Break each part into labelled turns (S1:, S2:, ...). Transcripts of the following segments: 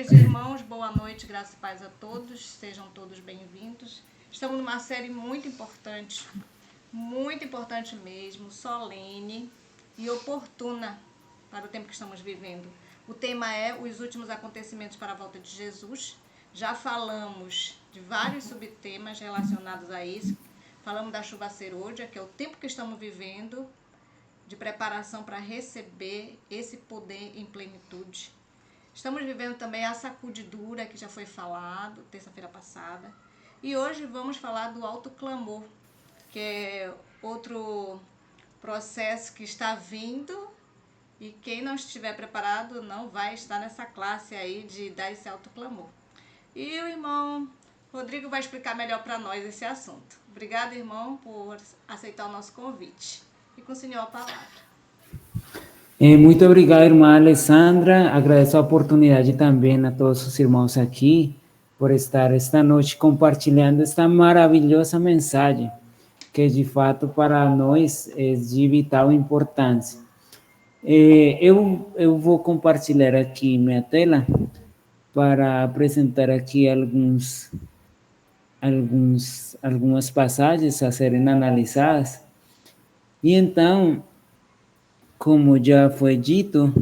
S1: Queridos irmãos, boa noite, graça e paz a todos, sejam todos bem-vindos. Estamos numa série muito importante mesmo, solene e oportuna para o tempo que estamos vivendo. O tema é os últimos acontecimentos para a volta de Jesus. Já falamos de vários subtemas relacionados a isso. Falamos da chuva serôdia, que é o tempo que estamos vivendo, de preparação para receber esse poder em plenitude. Estamos vivendo também a sacudidura, que já foi falado terça-feira passada. E hoje vamos falar do autoclamor, que é outro processo que está vindo e quem não estiver preparado não vai estar nessa classe aí de dar esse autoclamor. E o irmão Rodrigo vai explicar melhor para nós esse assunto. Obrigada, irmão, por aceitar o nosso convite. E com o senhor a palavra.
S2: Muito obrigado, irmã Alessandra. Agradeço a oportunidade também a todos os irmãos aqui por estar esta noite compartilhando esta maravilhosa mensagem, que de fato para nós é de vital importância. Eu vou compartilhar aqui minha tela para apresentar aqui algumas passagens a serem analisadas. E então, como já foi dito,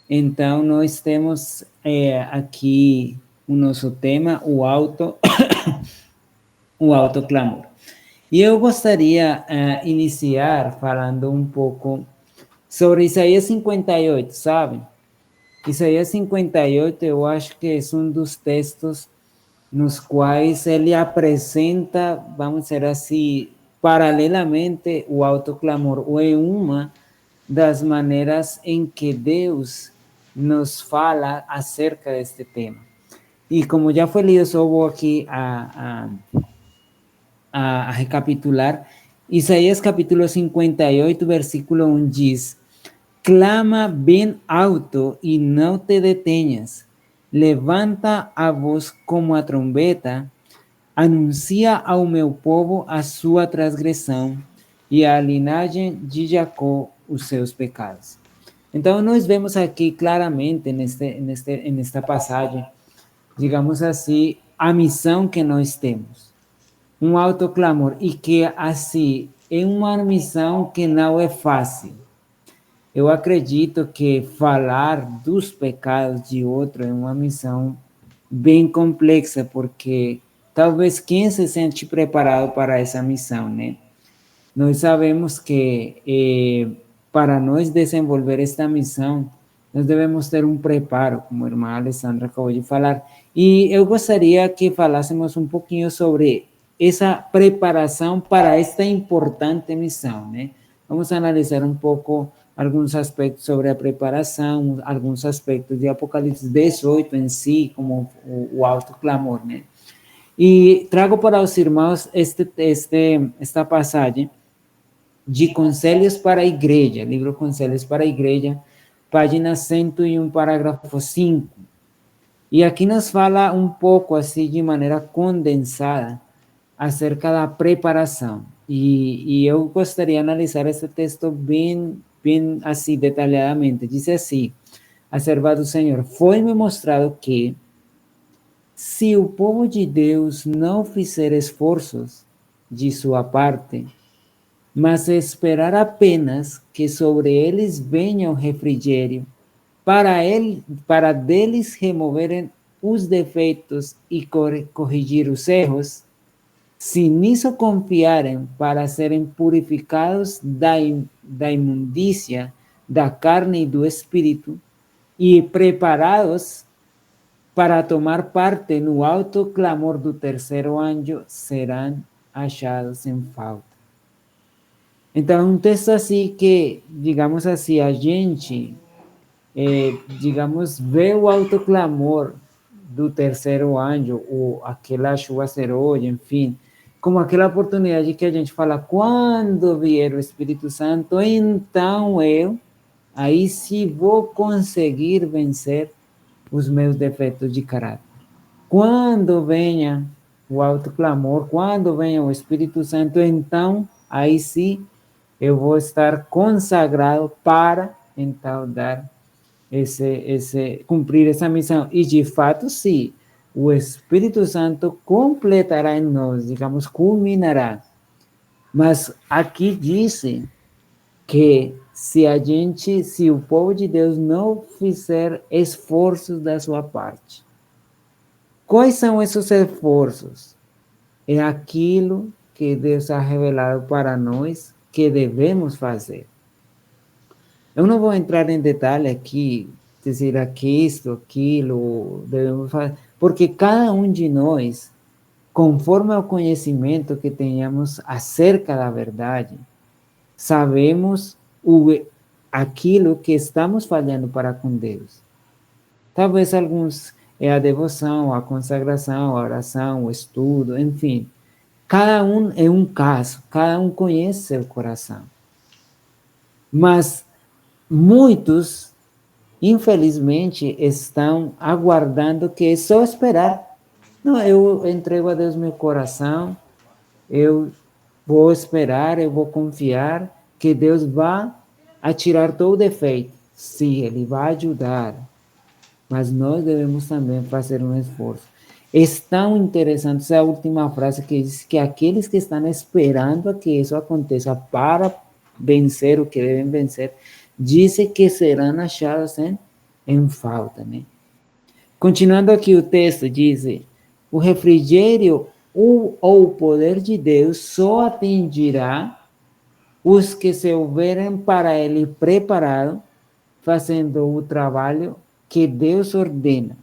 S2: então nós temos aqui o nosso tema, o autoclamor. E eu gostaria de iniciar falando um pouco sobre Isaías 58, sabe? Isaías 58, eu acho que é um dos textos nos quais ele apresenta, vamos dizer assim, paralelamente o autoclamor, ou é uma das maneiras em que Deus nos fala acerca deste tema. E como já foi lido, só vou aqui a recapitular. Isaías capítulo 58, versículo 1 diz: clama bem alto e não te detenhas. Levanta a voz como a trombeta, anuncia ao meu povo a sua transgressão e à linhagem de Jacó os seus pecados. Então, nós vemos aqui claramente nesta passagem, digamos assim, a missão que nós temos. Um autoclamor, e que, assim, é uma missão que não é fácil. Eu acredito que falar dos pecados de outro é uma missão bem complexa, porque talvez quem se sente preparado para essa missão, né? Nós sabemos que para nós desenvolver esta missão, nós devemos ter um preparo, como a irmã Alessandra acabou de falar. E eu gostaria que falássemos um pouquinho sobre essa preparação para esta importante missão, né? Vamos analisar um pouco alguns aspectos sobre a preparação, alguns aspectos de Apocalipse 18 em si, como o autoclamor, né? E trago para os irmãos esta passagem de Conselhos para a Igreja, livro Conselhos para a Igreja, página 101, parágrafo 5. E aqui nos fala um pouco, assim, de maneira condensada, acerca da preparação. E eu gostaria de analisar esse texto bem assim, detalhadamente. Diz assim: a serva do Senhor, foi-me mostrado que, se o povo de Deus não fizer esforços de sua parte, mas esperar apenas que sobre eles venha o refrigério, para deles removerem os defeitos e corrigir os erros, se nisso confiarem para serem purificados da imundícia da carne e do espírito, e preparados para tomar parte no alto clamor do terceiro anjo, serão achados em falta. Então, um texto assim que, digamos assim, a gente, digamos, vê o autoclamor do terceiro anjo, ou aquela chuva serôdia, enfim, como aquela oportunidade que a gente fala, quando vier o Espírito Santo, então eu, aí sim vou conseguir vencer os meus defeitos de caráter. Quando venha o autoclamor, quando venha o Espírito Santo, então, aí sim, eu vou estar consagrado para, então, dar cumprir essa missão. E, de fato, sim, o Espírito Santo completará em nós, digamos, culminará. Mas aqui diz que se o povo de Deus não fizer esforços da sua parte, quais são esses esforços? É aquilo que Deus ha revelado para nós que devemos fazer. Eu não vou entrar em detalhe aqui, dizer aqui isto, aquilo, devemos fazer, porque cada um de nós, conforme o conhecimento que tenhamos acerca da verdade, sabemos aquilo que estamos falhando para com Deus. Talvez alguns é a devoção, a consagração, a oração, o estudo, enfim. Cada um é um caso, cada um conhece seu coração. Mas muitos, infelizmente, estão aguardando que é só esperar. Não, eu entrego a Deus meu coração, eu vou esperar, eu vou confiar que Deus vai tirar todo o defeito. Sim, Ele vai ajudar, mas nós devemos também fazer um esforço. É tão interessante essa última frase que diz que aqueles que estão esperando a que isso aconteça para vencer o que devem vencer, dizem que serão achados em falta, né? Continuando aqui o texto, diz: o refrigério ou o poder de Deus só atingirá os que se houverem para ele preparado, fazendo o trabalho que Deus ordena,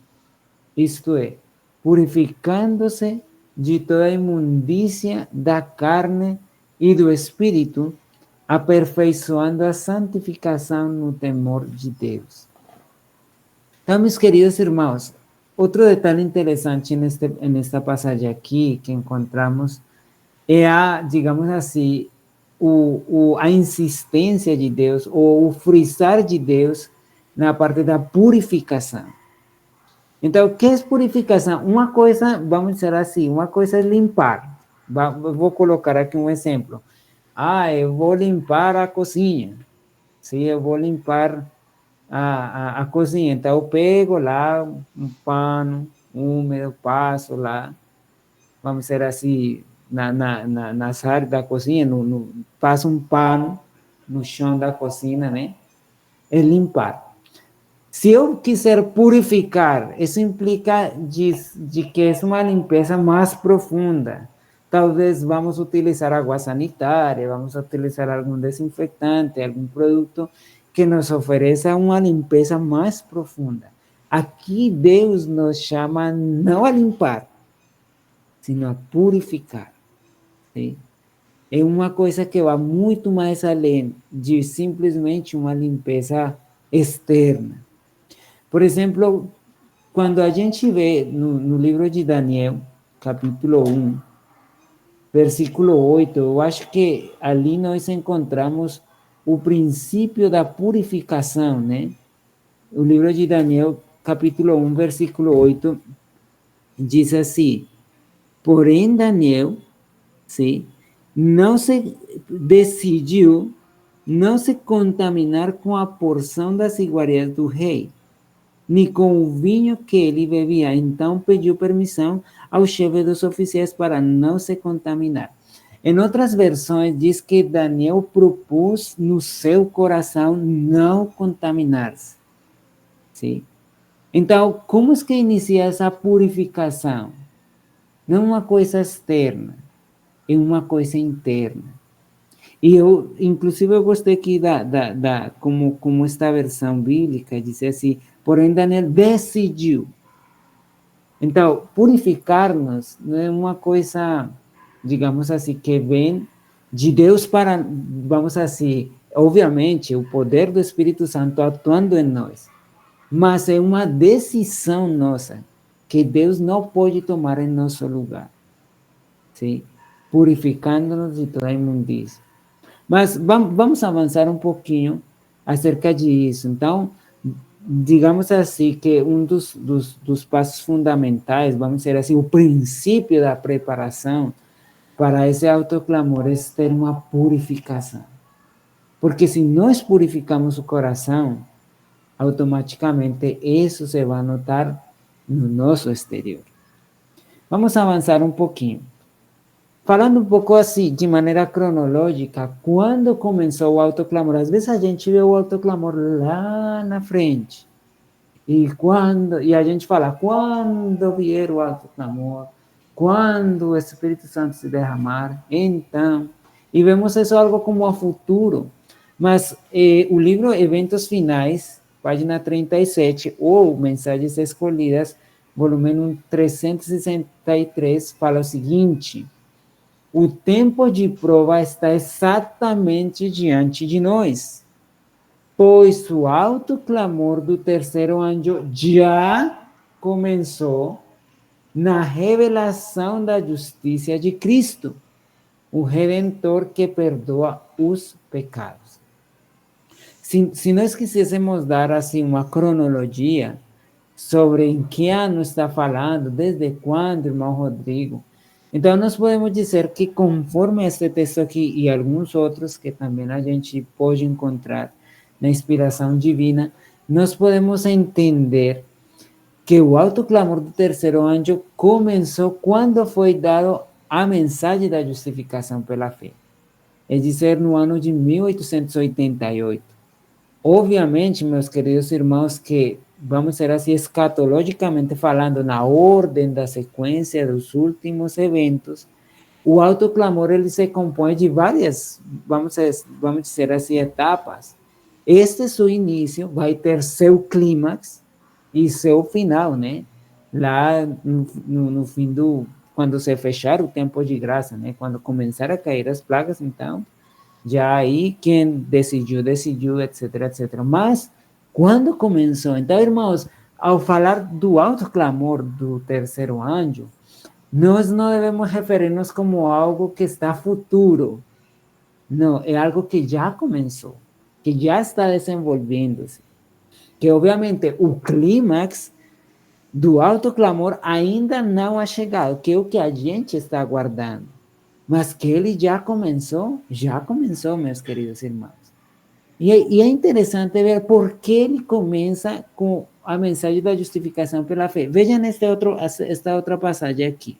S2: isto é, purificando-se de toda a imundícia da carne e do espírito, aperfeiçoando a santificação no temor de Deus. Então, meus queridos irmãos, outro detalhe interessante nesta passagem aqui que encontramos é digamos assim, a insistência de Deus, ou o frisar de Deus na parte da purificação. Então, o que é purificação? Uma coisa, vamos dizer assim, uma coisa é limpar. Vou colocar aqui um exemplo. Eu vou limpar a cozinha. Sim, eu vou limpar a cozinha. Então, eu pego lá um pano úmido, passo lá, vamos dizer assim, nas áreas da cozinha, passo um pano no chão da cozinha, né? É limpar. Se eu quiser purificar, isso implica de que é uma limpeza mais profunda. Talvez vamos utilizar água sanitária, vamos utilizar algum desinfectante, algum produto que nos ofereça uma limpeza mais profunda. Aqui Deus nos chama não a limpar, sino a purificar. Sim? É uma coisa que vai muito mais além de simplesmente uma limpeza externa. Por exemplo, quando a gente vê no livro de Daniel, capítulo 1, versículo 8, eu acho que ali nós encontramos o princípio da purificação, né? O livro de Daniel, capítulo 1, versículo 8, diz assim: porém Daniel, sim, não se decidiu não se contaminar com a porção das iguarias do rei, nem com o vinho que ele bebia. Então pediu permissão ao chefe dos oficiais para não se contaminar. Em outras versões, diz que Daniel propôs no seu coração não contaminar-se. Sim? Então, como é que inicia essa purificação? Não é uma coisa externa, é uma coisa interna. E eu, inclusive, eu gostei aqui como esta versão bíblica diz assim, porém Daniel decidiu. Então, purificar-nos não é uma coisa, digamos assim, que vem de Deus para, vamos assim, obviamente, o poder do Espírito Santo atuando em nós, mas é uma decisão nossa que Deus não pode tomar em nosso lugar, sim? Purificando-nos de toda a imundícia. Mas vamos avançar um pouquinho acerca disso. Então, digamos assim, que um dos passos fundamentais, vamos dizer assim, o princípio da preparação para esse autoclamor é ter uma purificação. Porque se nós purificamos o coração, automaticamente isso se vai notar no nosso exterior. Vamos avançar um pouquinho. Falando um pouco assim, de maneira cronológica, quando começou o autoclamor? Às vezes a gente vê o autoclamor lá na frente. E a gente fala, quando vier o autoclamor, quando o Espírito Santo se derramar, então. E vemos isso algo como a futuro. Mas o livro Eventos Finais, página 37, ou Mensagens Escolhidas, volume 363, fala o seguinte: o tempo de prova está exatamente diante de nós, pois o alto clamor do terceiro anjo já começou na revelação da justiça de Cristo, o Redentor que perdoa os pecados. Se nós quiséssemos dar assim uma cronologia sobre em que ano está falando, desde quando, irmão Rodrigo, então nós podemos dizer que conforme este texto aqui e alguns outros que também a gente pode encontrar na inspiração divina, nós podemos entender que o alto clamor do terceiro anjo começou quando foi dado a mensagem da justificação pela fé, é dizer, no ano de 1888. Obviamente, meus queridos irmãos, que vamos ser assim, escatologicamente falando, na ordem da sequência dos últimos eventos, o autoclamor ele se compõe de várias, vamos dizer assim, etapas. Este seu início vai ter seu clímax e seu final, né? Lá no fim quando se fechar o tempo de graça, né? Quando começar a cair as plagas, então, já aí quem decidiu, etc, etc. Mas, quando começou? Então, irmãos, ao falar do alto clamor do terceiro anjo, nós não devemos referir-nos como algo que está futuro. Não, é algo que já começou, que já está desenvolvendo-se. Que, obviamente, o clímax do alto clamor ainda não ha chegado, que é o que a gente está aguardando. Mas que ele já começou, meus queridos irmãos. E é interessante ver por que ele começa com a mensagem da justificação pela fé. Vejam esta outra passagem aqui.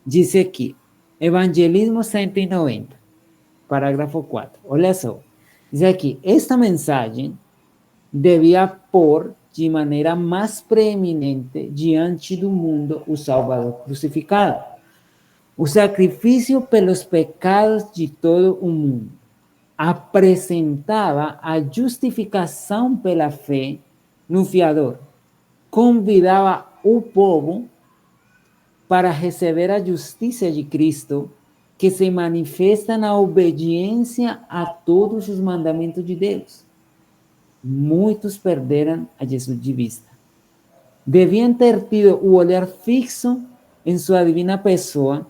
S2: Diz aqui, Evangelismo 190, parágrafo 4. Olha só. Diz aqui, esta mensagem devia pôr de maneira mais preeminente diante do mundo o Salvador crucificado, o sacrifício pelos pecados de todo o mundo. Apresentava a justificação pela fé no Fiador. Convidava o povo para receber a justiça de Cristo, que se manifesta na obediência a todos os mandamentos de Deus. Muitos perderam a Jesus de vista. Deviam ter tido o olhar fixo em sua divina pessoa,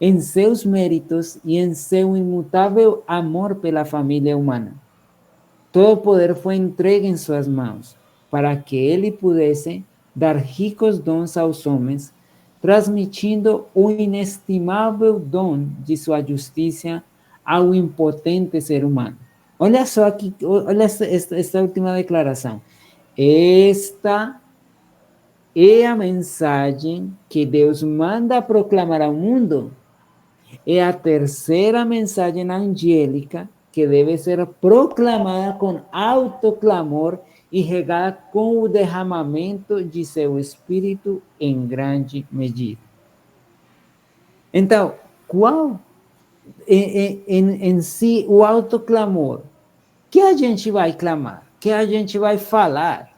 S2: em seus méritos e em seu imutável amor pela família humana. Todo o poder foi entregue em suas mãos, para que ele pudesse dar ricos dons aos homens, transmitindo o inestimável dom de sua justiça ao impotente ser humano. Olha só aqui, olha esta última declaração. Esta é a mensagem que Deus manda proclamar ao mundo. É a terceira mensagem angélica que deve ser proclamada com alto clamor e regada com o derramamento de seu Espírito em grande medida. Então, qual em si o alto clamor? Que a gente vai clamar? Que a gente vai falar?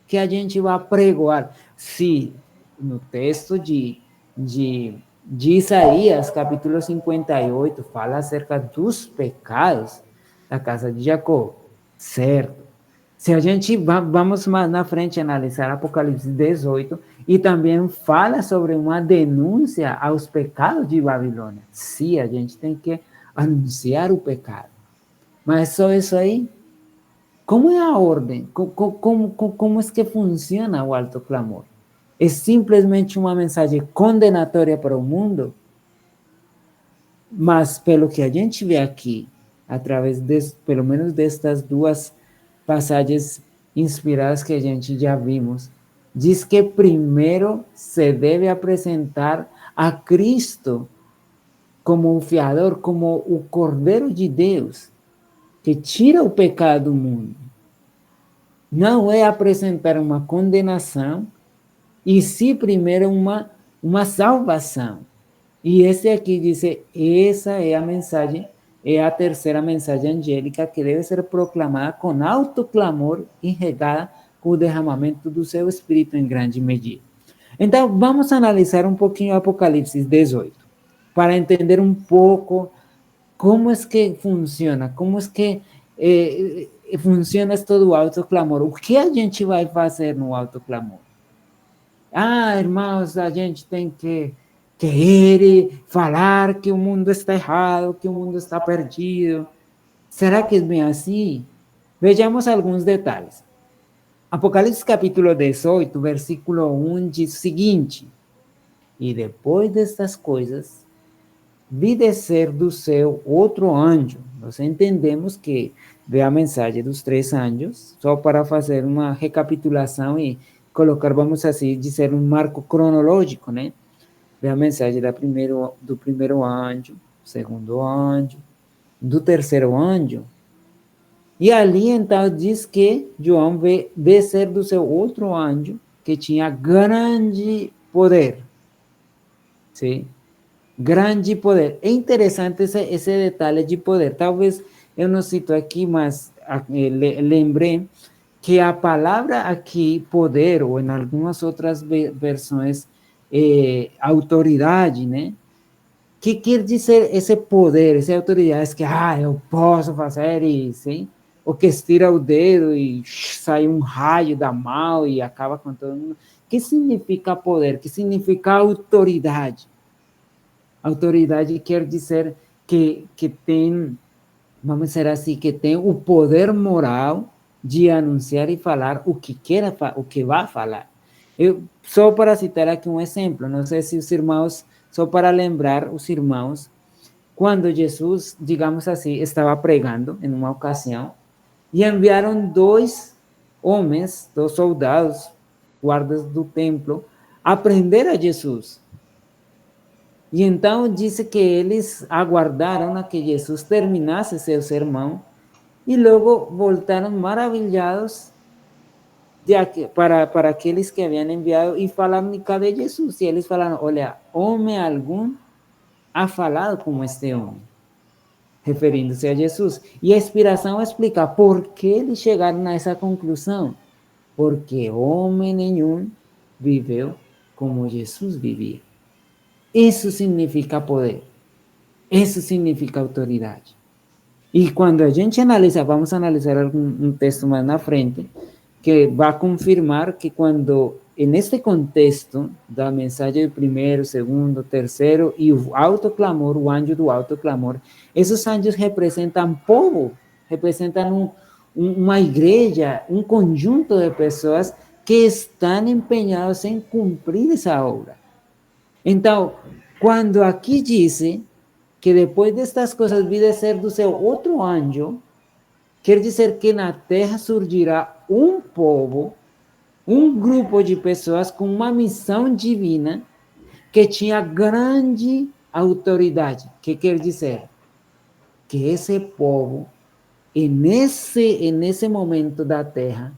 S2: Que a gente vai pregoar? Se no texto de Isaías, capítulo 58, fala acerca dos pecados da casa de Jacó, certo? Se a gente vamos mais na frente analisar Apocalipse 18, e também fala sobre uma denúncia aos pecados de Babilônia. Sim, a gente tem que anunciar o pecado. Mas só isso aí? Como é a ordem? Como é que funciona o alto clamor? É simplesmente uma mensagem condenatória para o mundo? Mas, pelo que a gente vê aqui, através pelo menos destas duas passagens inspiradas que a gente já vimos, diz que primeiro se deve apresentar a Cristo como o fiador, como o Cordeiro de Deus, que tira o pecado do mundo. Não é apresentar uma condenação, e sim primeiro uma salvação. E esse aqui diz, essa é a mensagem, é a terceira mensagem angélica que deve ser proclamada com alto clamor e regada com o derramamento do seu Espírito em grande medida. Então, vamos analisar um pouquinho Apocalipse 18, para entender um pouco como é que funciona, como é que funciona todo o autoclamor. O que a gente vai fazer no autoclamor? Ah, irmãos, a gente tem que ir e falar que o mundo está errado, que o mundo está perdido. Será que é bem assim? Vejamos alguns detalhes. Apocalipse capítulo 18, versículo 1 diz o seguinte: e depois destas coisas, vi descer do céu outro anjo. Nós entendemos que veio a mensagem dos 3 anjos, só para fazer uma recapitulação e colocar, vamos assim dizer, um marco cronológico, né? Veio a mensagem do primeiro anjo, segundo anjo, do terceiro anjo. E ali, então, diz que João vê descer do céu outro anjo que tinha grande poder. Sim? Grande poder. É interessante esse detalhe de poder. Talvez eu não cito aqui, mas lembrei que a palavra aqui, poder, ou em algumas outras versões, autoridade, né? Que quer dizer esse poder, essa autoridade, que eu posso fazer isso, hein? Ou que estira o dedo e sai um raio da mão e acaba com todo mundo. O que significa poder? O que significa autoridade? Autoridade quer dizer que tem, vamos dizer assim, que tem o poder moral de anunciar e falar o que quer, o que vai falar. Só para citar aqui um exemplo, não sei se os irmãos, só para lembrar os irmãos, quando Jesus, digamos assim, estava pregando em uma ocasião, e enviaram 2 homens, 2 soldados, guardas do templo, a prender a Jesus. E então disse que eles aguardaram a que Jesus terminasse seu sermão e logo voltaram maravilhados para aqueles que haviam enviado e falaram: cadê Jesus? E eles falaram: olha, homem algum ha falado como este homem, referindo-se a Jesus. E a inspiração explica por que eles chegaram a essa conclusão. Porque homem nenhum viveu como Jesus vivia. Isso significa poder. Isso significa autoridade. E quando a gente analisa, vamos analisar um texto mais na frente, que vai confirmar que quando, neste contexto da mensagem do primeiro, segundo, terceiro, e o autoclamor, o anjo do autoclamor, esses anjos representam povo, representam uma igreja, um conjunto de pessoas que estão empenhados em cumprir essa obra. Então, quando aqui diz que depois destas coisas vi descer do céu outro anjo, quer dizer que na terra surgirá um povo, um grupo de pessoas com uma missão divina que tinha grande autoridade. Que quer dizer? Que esse povo, nesse momento da terra,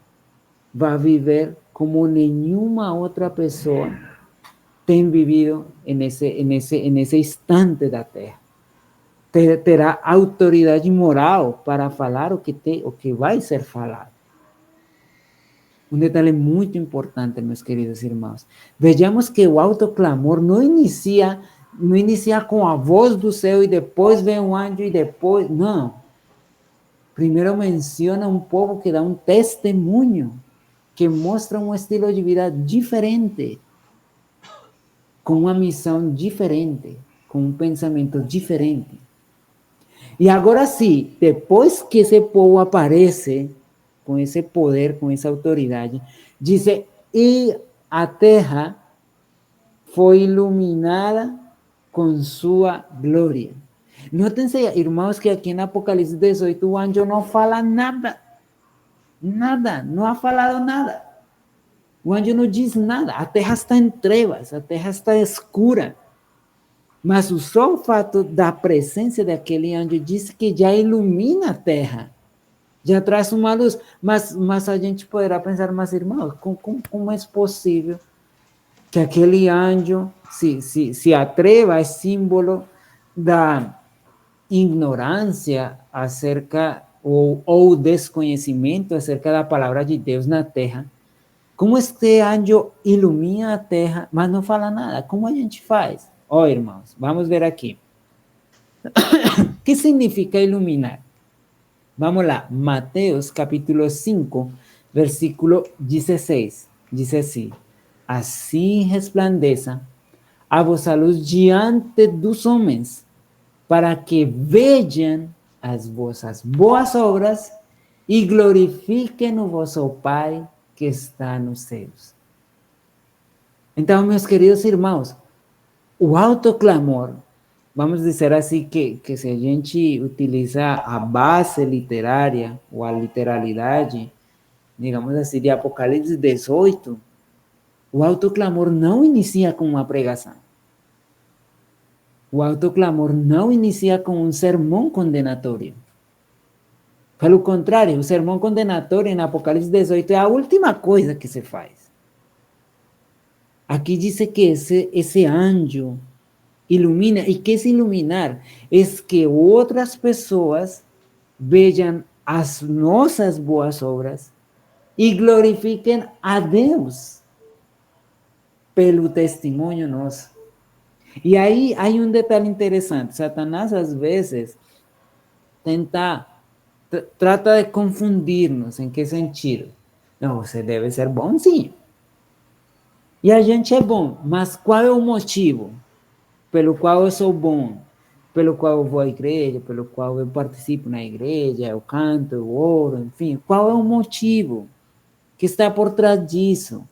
S2: vai viver como nenhuma outra pessoa tem vivido nesse instante da terra. Terá autoridade moral para falar o que vai ser falado. Um detalhe muito importante, meus queridos irmãos. Vejamos que o autoclamor não inicia com a voz do céu e depois vem um anjo e depois... Não. Primeiro menciona um povo que dá um testemunho, que mostra um estilo de vida diferente, com uma missão diferente, com um pensamento diferente. E agora sim, depois que esse povo aparece, com esse poder, com essa autoridade, diz, e a terra foi iluminada com sua glória. Notem, irmãos, que aqui no Apocalipse 18 o anjo não fala nada. Nada, não ha falado nada. O anjo não diz nada. A terra está em trevas, a terra está escura. Mas só o fato da presença daquele anjo diz que já ilumina a terra. Já traz uma luz. Mas a gente poderá pensar, mas irmãos, como é possível que aquele anjo, se a treva é símbolo da ignorância acerca ou desconhecimento acerca da palavra de Deus na terra, como este anjo ilumina a terra, mas não fala nada? Como a gente faz? Ó, irmãos, vamos ver aqui. O que significa iluminar? Vamos lá, Mateus capítulo 5, versículo 16. Diz assim: assim resplandeça a vossa luz diante dos homens, para que vejam as vossas boas obras e glorifiquem o vosso Pai que está nos céus. Então, meus queridos irmãos, o autoclamor, vamos dizer assim, que se a gente utiliza a base literária ou a literalidade, digamos assim, de Apocalipse 18, o autoclamor não inicia com uma pregação. O autoclamor não inicia com um sermão condenatório. Pelo contrário, o sermão condenatório em Apocalipse 18 é a última coisa que se faz. Aqui diz que esse anjo ilumina, e que es iluminar? É que outras pessoas vejam as nossas boas obras e glorifiquem a Deus pelo testemunho nosso. E aí há um detalhe interessante. Satanás, às vezes, trata de confundir-nos. Em que sentido? Não, você deve ser bonzinho. E a gente é bom, mas qual é o motivo pelo qual eu sou bom? Pelo qual eu vou à igreja, pelo qual eu participo na igreja, eu canto, eu oro, enfim. Qual é o motivo que está por trás disso?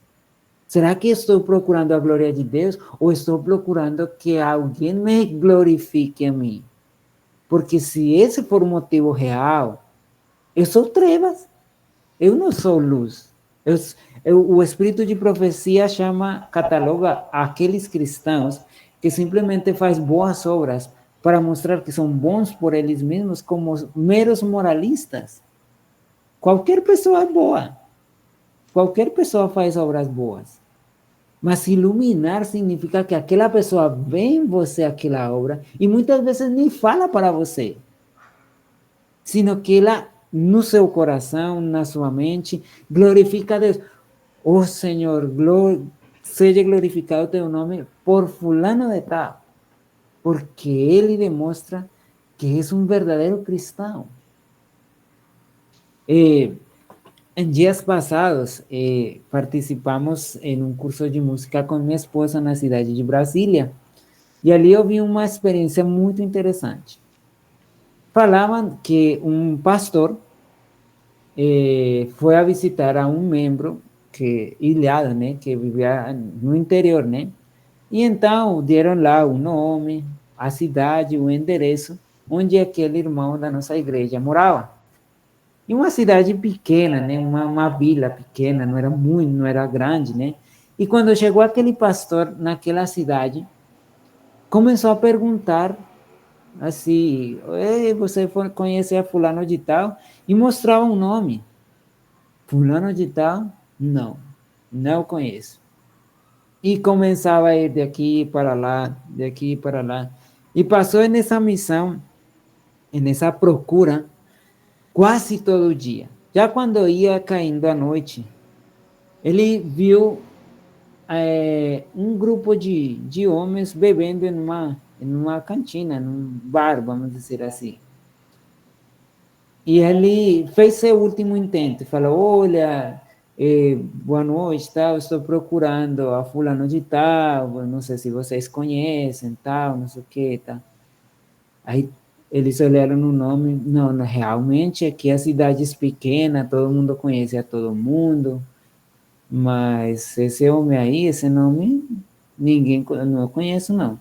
S2: Será que estou procurando a glória de Deus ou estou procurando que alguém me glorifique a mim? Porque se esse for o motivo real, eu sou trevas, eu não sou luz. O espírito de profecia cataloga aqueles cristãos que simplesmente fazem boas obras para mostrar que são bons por eles mesmos como meros moralistas. Qualquer pessoa é boa. Qualquer pessoa faz obras boas. Mas iluminar significa que aquela pessoa vê em você aquela obra e muitas vezes nem fala para você, sino que ela, no seu coração, na sua mente, glorifica a Deus. Oh Senhor, seja glorificado o teu nome por fulano de tal, porque ele demonstra que é um verdadeiro cristão. En días pasados, participamos em um curso de música com minha esposa na cidade de Brasília. E ali eu vi uma experiência muito interessante. Falavam que um pastor foi a visitar a um membro ilhado, né, que vivia no interior, né? E então deram lá o nome, a cidade, o endereço onde aquele irmão da nossa igreja morava. Em uma cidade pequena, né? Uma vila pequena, não era grande, né? E quando chegou aquele pastor naquela cidade, começou a perguntar assim: você conhece a fulano de tal? E mostrava um nome. Fulano de tal? Não conheço. E começava a ir de aqui para lá, de aqui para lá. E passou nessa missão, nessa procura, quase todo dia. Já quando ia caindo a noite, ele viu um grupo de homens bebendo em uma cantina, num bar, vamos dizer assim. E ele fez seu último intento, falou: olha, boa noite, tal, estou procurando a fulano de tal, não sei se vocês conhecem, tal, não sei o que, tal. Aí eles olharam no nome, não, realmente aqui a cidade é pequena, todo mundo conhece a todo mundo, mas esse homem aí, esse nome, não conheço não.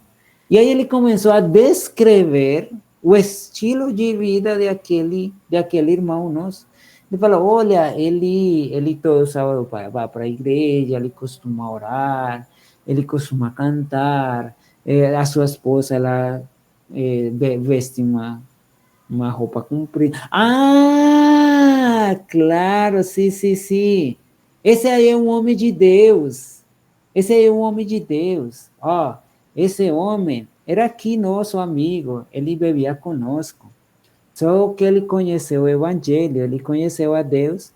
S2: E aí ele começou a descrever o estilo de vida de aquele irmão nosso. Ele falou, olha, ele todo sábado vai para a igreja, ele costuma orar, ele costuma cantar, a sua esposa, ela veste uma roupa comprida. Ah, claro, sim, sim, sim. Esse aí é um homem de Deus. Esse aí é um homem de Deus. Ó, esse homem era aqui nosso amigo, ele bebia conosco. Só que ele conheceu o Evangelho, ele conheceu a Deus,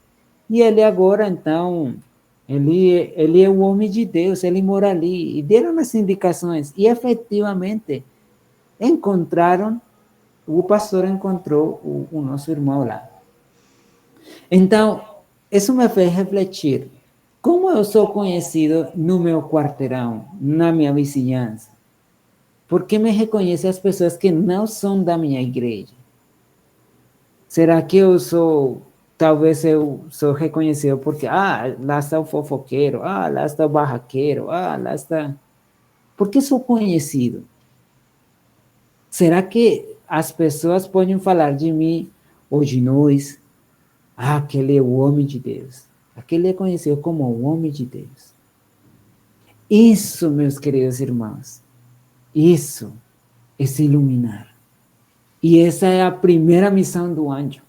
S2: e ele agora, então, ele é o homem de Deus, ele mora ali, e deram as indicações, e efetivamente encontraram, o pastor encontrou o nosso irmão lá. Então, isso me fez refletir, como eu sou conhecido no meu quarteirão, na minha vizinhança? Por que me reconhecem as pessoas que não são da minha igreja? Será que eu sou, talvez eu sou reconhecido porque, lá está o fofoqueiro, lá está o barraqueiro, lá está... Por que sou conhecido? Será que as pessoas podem falar de mim ou de nós? Aquele é o homem de Deus. Aquele é conhecido como o homem de Deus. Isso, meus queridos irmãos, isso é se iluminar. E essa é a primeira missão do anjo,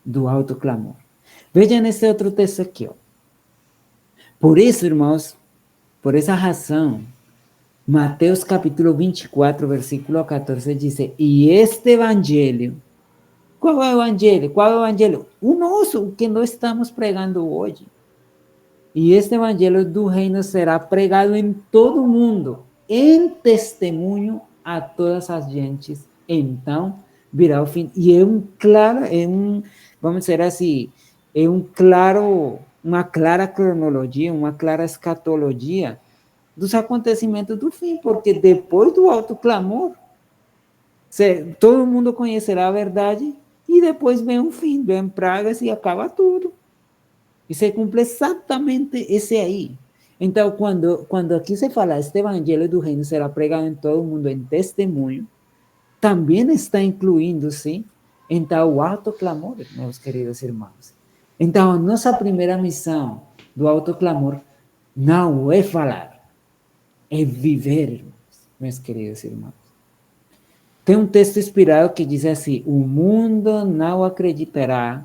S2: do autoclamor. Vejam esse outro texto aqui. Ó. Por isso, irmãos, por essa razão, Mateus capítulo 24, versículo 14 diz, e este evangelho, qual é o evangelho? Qual é o evangelho? O nosso, o que nós estamos pregando hoje. E este evangelho do reino será pregado em todo o mundo, em testemunho a todas as gentes. Então, virá o fim. E vamos dizer assim, uma clara cronologia, uma clara escatologia dos acontecimentos do fim, porque depois do alto clamor, todo mundo conhecerá a verdade e depois vem um fim, vem pragas e acaba tudo. E se cumpre exatamente esse aí. Então, quando aqui se fala, este evangelho do reino será pregado em todo o mundo em testemunho, também está incluindo-se, então, o autoclamor, meus queridos irmãos. Então, a nossa primeira missão do autoclamor não é falar, é viver, meus queridos irmãos. Tem um texto inspirado que diz assim, o mundo não acreditará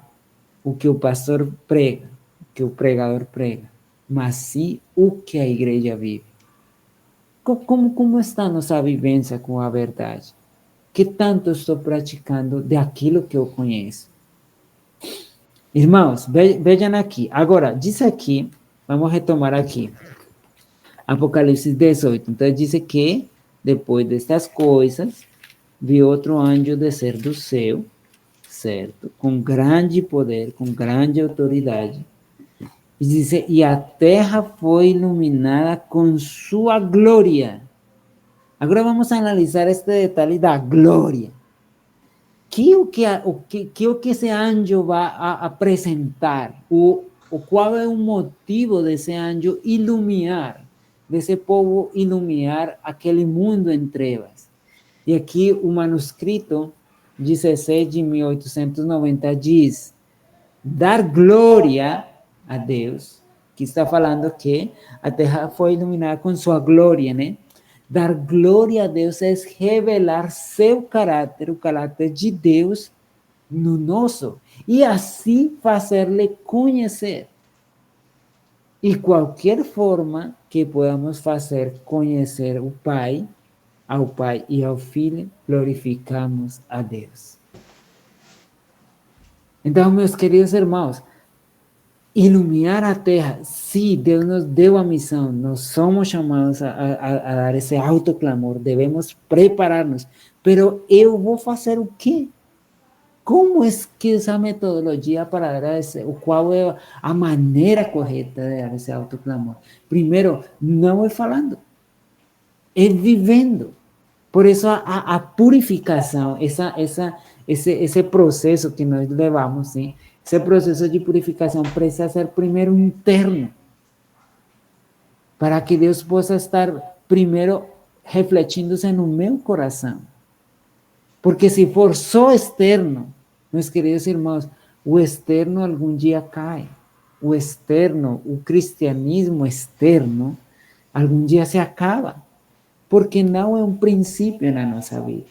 S2: o que o pastor prega, o que o pregador prega, mas sim o que a igreja vive. Como está a nossa vivência com a verdade? Que tanto estou praticando daquilo que eu conheço? Irmãos, vejam aqui. Agora, diz aqui, vamos retomar aqui. Apocalipse 18. Então, diz que, depois destas coisas, vi outro anjo descer do céu, certo? Com grande poder, com grande autoridade. E diz, e a terra foi iluminada com sua glória. Agora vamos analisar este detalhe da glória. O que esse anjo vai apresentar? Qual é o motivo desse anjo iluminar, desse povo iluminar aquele mundo em trevas? E aqui o manuscrito 16 de 1890 diz, dar glória a Deus, que está falando que a terra foi iluminada com sua glória, né? Dar glória a Deus é revelar seu caráter, o caráter de Deus no nosso, e assim fazer-lhe conhecer. E qualquer forma que podamos fazer conhecer o Pai, ao Pai e ao Filho, glorificamos a Deus. Então, meus queridos irmãos, iluminar a terra, sim, Deus nos deu a missão, nós somos chamados a dar esse autoclamor, devemos preparar-nos, pero eu vou fazer o quê? Como é que essa metodologia para dar qual é a maneira correta de dar esse autoclamor? Primeiro, não é falando, é vivendo. Por isso, a purificação, esse processo que nós levamos, sim, esse processo de purificação precisa ser primeiro interno, para que Deus possa estar primeiro refletindo-se no meu coração. Porque se for só externo, meus queridos irmãos, o externo algum dia cai. O externo, o cristianismo externo, algum dia se acaba, porque não é um princípio na nossa vida.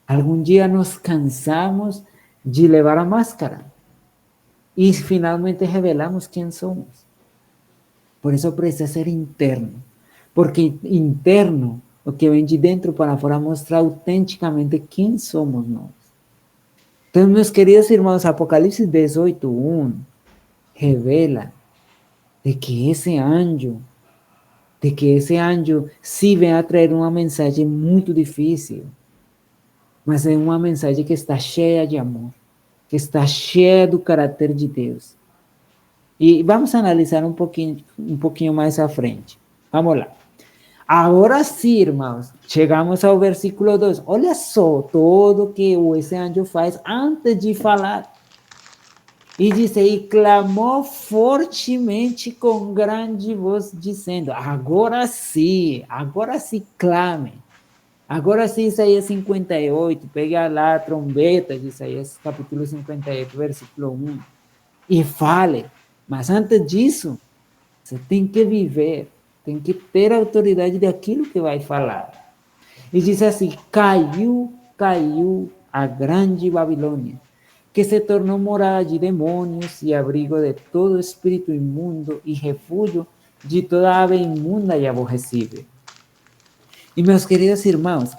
S2: Algum dia nos cansamos de levar a máscara e finalmente revelamos quem somos. Por isso precisa ser interno, porque interno, o que vem de dentro para fora, mostra autenticamente quem somos nós. Então, meus queridos irmãos, Apocalipse 18:1 revela de que esse anjo sim vem a trazer uma mensagem muito difícil, mas é uma mensagem que está cheia de amor, que está cheia do caráter de Deus. E vamos analisar um pouquinho mais à frente. Vamos lá. Agora sim, irmãos, chegamos ao versículo 2. Olha só tudo que esse anjo faz antes de falar. E diz, e clamou fortemente com grande voz, dizendo, agora sim clame. Agora sim, Isaías 58, pega lá a trombeta de Isaías capítulo 58, versículo 1, e fale. Mas antes disso, você tem que viver, tem que ter a autoridade daquilo que vai falar. E diz assim, caiu a grande Babilônia, que se tornou morada de demônios e abrigo de todo espírito imundo e refúgio de toda ave imunda e aborrecível. E meus queridos irmãos,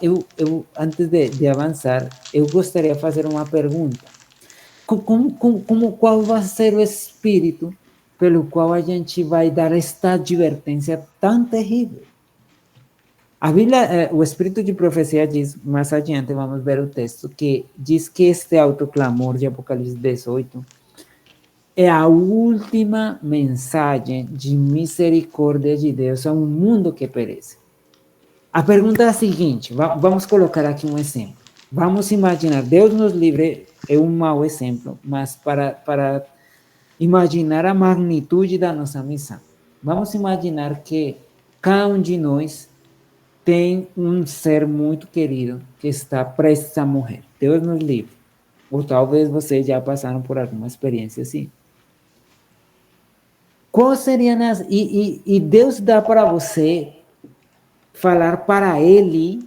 S2: antes de avançar, eu gostaria de fazer uma pergunta. Qual vai ser o espírito pelo qual a gente vai dar esta advertência tão terrível? A Bíblia, o espírito de profecia diz, mais adiante vamos ver o texto, que diz que este autoclamor de Apocalipse 18 é a última mensagem de misericórdia de Deus a um mundo que perece. A pergunta é a seguinte, vamos colocar aqui um exemplo. Vamos imaginar, Deus nos livre, é um mau exemplo, mas para imaginar a magnitude da nossa missão. Vamos imaginar que cada um de nós tem um ser muito querido que está prestes a morrer. Deus nos livre. Ou talvez vocês já passaram por alguma experiência assim. Qual seria e Deus dá para você falar para ele,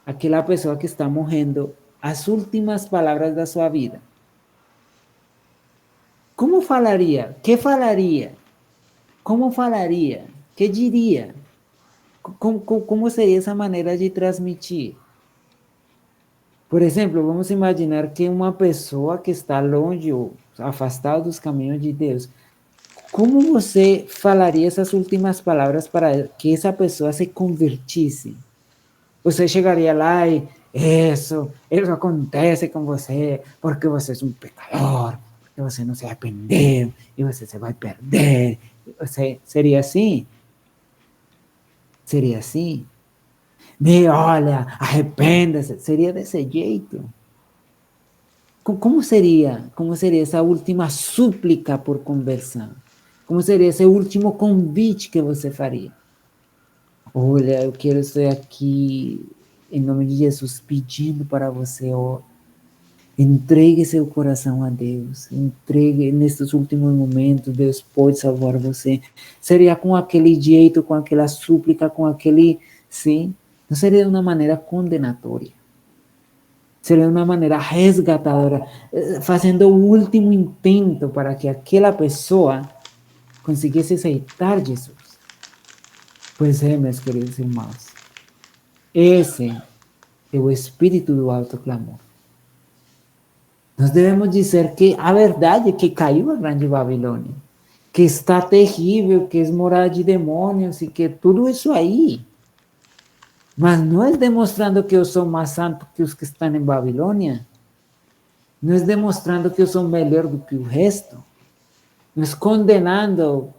S2: aquela pessoa que está morrendo, as últimas palavras da sua vida. Como falaria? Que falaria? Como falaria? Que diria? Como seria essa maneira de transmitir? Por exemplo, vamos imaginar que uma pessoa que está longe ou afastada dos caminhos de Deus, como você falaria essas últimas palavras para que essa pessoa se convertisse? Você chegaria lá e isso acontece com você porque você é um pecador, porque você não se arrependeu e você se vai perder. Seria assim? Seria assim? Olha, arrependa-se. Seria desse jeito. Como seria essa última súplica por conversão? Como seria esse último convite que você faria? Olha, eu quero estar aqui em nome de Jesus pedindo para você, entregue seu coração a Deus, entregue nesses últimos momentos, Deus pode salvar você. Seria com aquele jeito, com aquela súplica, com aquele, sim, não seria de uma maneira condenatória. Seria de uma maneira resgatadora, fazendo o último intento para que aquela pessoa conseguisse aceitar Jesus. Pois é, meus queridos irmãos, esse é o espírito do autoclamor. Nós devemos dizer que a verdade é que caiu a grande Babilônia, que está terrível, que é morada de demônios e que tudo isso aí. Mas não é demonstrando que eu sou mais santo que os que estão em Babilônia. Não é demonstrando que eu sou melhor do que o resto. Não é condenando,